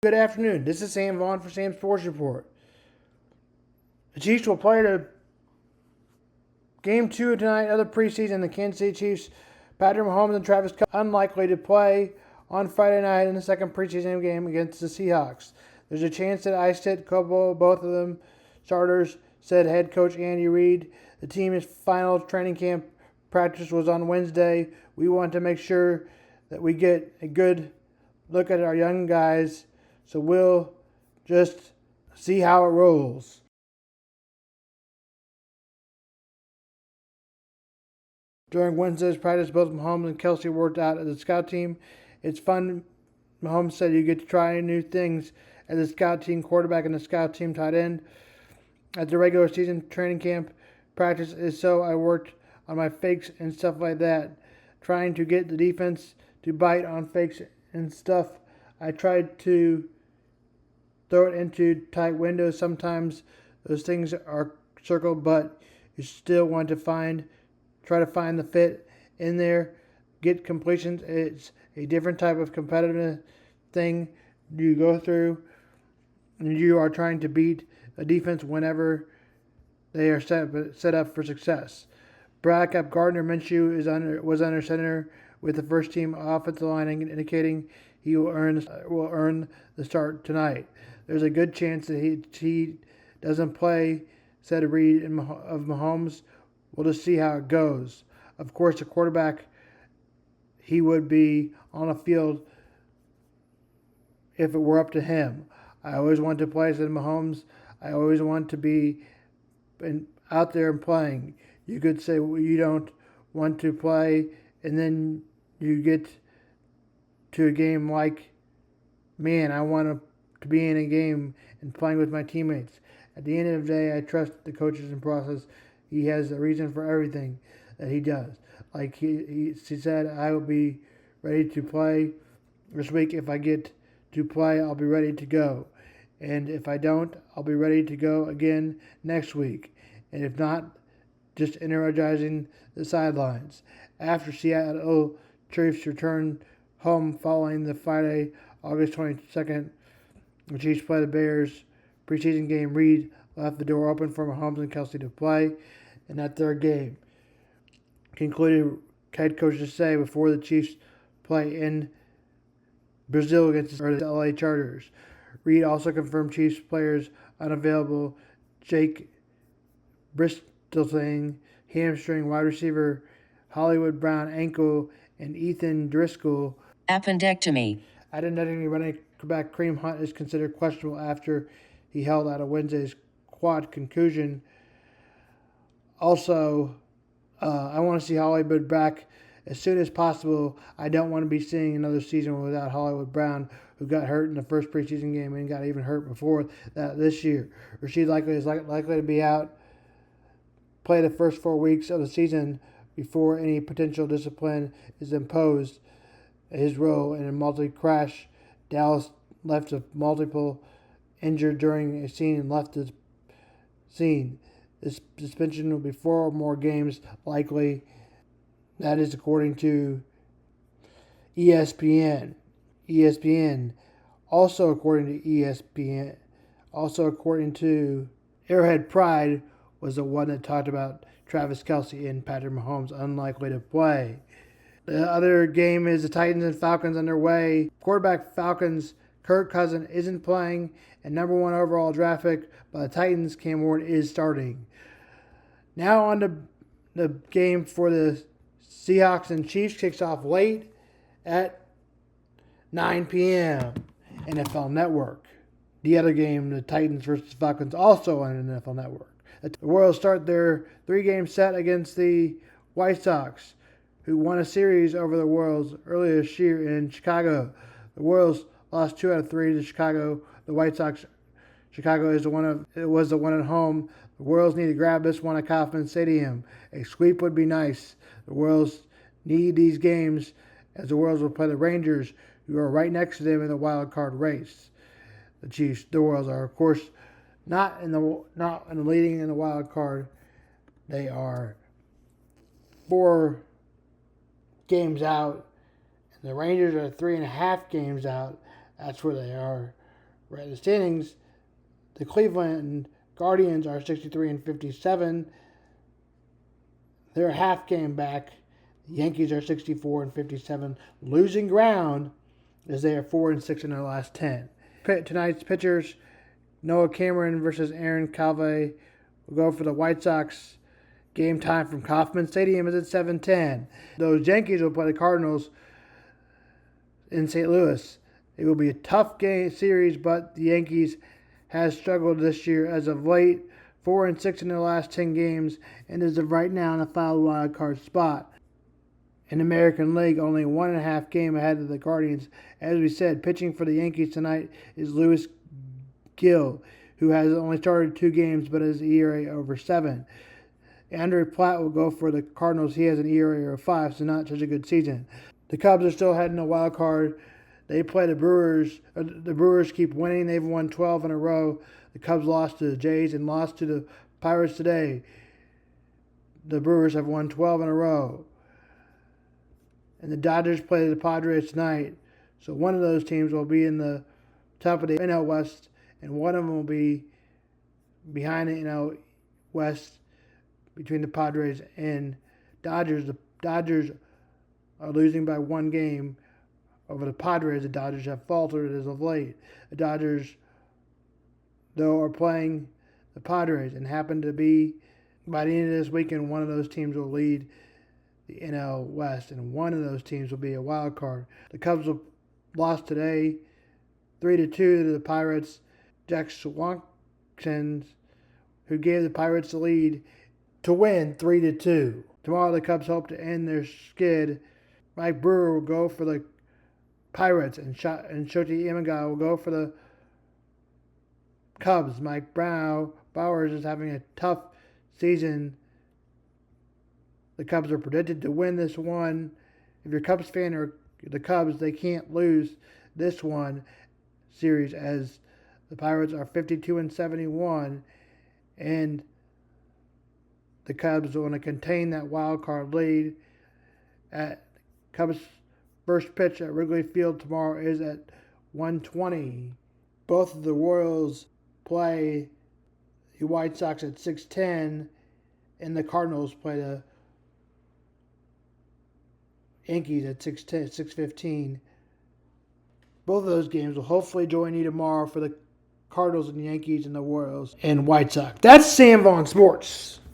Good afternoon. This is Sam Vaughn for Sam's Sports Report. The Chiefs will play the Game 2 tonight of the preseason. The Kansas City Chiefs, Patrick Mahomes and Travis Kelce, unlikely to play on Friday night in the second preseason game against the Seahawks. There's a chance that I sit both of them starters, said head coach Andy Reid. The team's final training camp practice was on Wednesday. We want to make sure that we get a good look at our young guys. So we'll just see how it rolls. During Wednesday's practice, both Mahomes and Kelce worked out as a scout team. It's fun, Mahomes said. You get to try new things as a scout team quarterback and a scout team tight end. At the regular season training camp practice is so I worked on my fakes and stuff like that, trying to get the defense to bite on fakes and stuff. I tried to throw it into tight windows. Sometimes those things are circled, but you still want to try to find the fit in there, get completions. It's a different type of competitive thing you go through, and you are trying to beat a defense whenever they are set up for success. Backup Gardner Minshew was under center with the first team offensive line, indicating he will earn the start tonight. There's a good chance that he doesn't play, said Reid of Mahomes. We'll just see how it goes. Of course, the quarterback, he would be on the field if it were up to him. I always want to play, said Mahomes. I always want to be out there and playing. You could say you don't want to play, and then you get to a game like, man, I want to be in a game and playing with my teammates. At the end of the day, I trust the coaches and process. He has a reason for everything that he does. Like he said, I will be ready to play this week. If I get to play, I'll be ready to go. And if I don't, I'll be ready to go again next week. And if not, just energizing the sidelines. After Seattle Chiefs returned home following the Friday, August 22nd, the Chiefs play the Bears preseason game, Reid left the door open for Mahomes and Kelce to play in that third game. Concluded head coach to say before the Chiefs play in Brazil against the LA Chargers. Reid also confirmed Chiefs players unavailable: Jake Bristleton, hamstring; wide receiver Hollywood Brown, ankle; and Ethan Driscoll, appendectomy. Identity running back Kareem Hunt is considered questionable after he held out of Wednesday's quad concussion. Also, I want to see Hollywood back as soon as possible. I don't want to be seeing another season without Hollywood Brown, who got hurt in the first preseason game and got even hurt before that this year. Rashid is likely to be out, play the first 4 weeks of the season before any potential discipline is imposed. His role in a multi-crash, Dallas left with multiple injured during a scene and left the scene. This suspension will be 4 more games likely. That is according to ESPN. Also according to Arrowhead Pride, was the one that talked about Travis Kelce and Patrick Mahomes unlikely to play. The other game is the Titans and Falcons underway. Quarterback Falcons Kirk Cousins isn't playing, and number 1 overall draft pick by the Titans, Cam Ward, is starting. Now on to the game for the Seahawks and Chiefs. Kicks off late at 9 p.m. NFL Network. The other game, the Titans versus Falcons, also on NFL Network. The Royals start their 3-game set against the White Sox, who won a series over the Royals earlier this year in Chicago. The Royals lost 2 out of 3 to Chicago. The White Sox, Chicago was the one at home. The Royals need to grab this one at Kauffman Stadium. A sweep would be nice. The Royals need these games, as the Royals will play the Rangers, who are right next to them in the wild card race. The Royals are, of course, not in the leading in the wild card. They are 4 games out, and the Rangers are 3.5 games out. That's where they are Right in the standings, the Cleveland Guardians are 63 and 57. They're a half game back. The Yankees are 64 and 57, losing ground as they are 4 and 6 in their last 10. Tonight's pitchers: Noah Cameron versus Aaron Calve will go for the White Sox. Game time from Kauffman Stadium is at 7:10. Those Yankees will play the Cardinals in St. Louis. It will be a tough game series, but the Yankees has struggled this year as of late, 4 and 6 in their last 10 games, and as of right now in a foul wild card spot. In the American League, only 1.5 game ahead of the Guardians. As we said, pitching for the Yankees tonight is Lewis Gill, who has only started 2 games but has an ERA over 7. Andre Platt will go for the Cardinals. He has an ERA of 5, so not such a good season. The Cubs are still heading a wild card. They play the Brewers. The Brewers keep winning. They've won 12 in a row. The Cubs lost to the Jays and lost to the Pirates today. The Brewers have won 12 in a row. And the Dodgers play the Padres tonight. So one of those teams will be in the top of the NL West, and one of them will be behind the NL West between the Padres and Dodgers. The Dodgers are losing by 1 game over the Padres. The Dodgers have faltered as of late. The Dodgers, though, are playing the Padres and happen to be, by the end of this weekend, one of those teams will lead the NL West, and one of those teams will be a wild card. The Cubs lost today 3-2 to the Pirates. Jack Swanson, who gave the Pirates the lead to win 3-2. Tomorrow the Cubs hope to end their skid. Mike Brewer will go for the Pirates, and Shoti Imagawa will go for the Cubs. Mike Bowers is having a tough season. The Cubs are predicted to win this one. If you're a Cubs fan or the Cubs, they can't lose this one series, as the Pirates are 52 and 71, and the Cubs want to contain that wild card lead. At Cubs' first pitch at Wrigley Field tomorrow is at 1:20. Both of the Royals play the White Sox at 6:10, and the Cardinals play the Yankees at 6:15. Both of those games will hopefully join you tomorrow for the Cardinals and Yankees and the Royals and White Sox. That's Sam Vaughn Sports.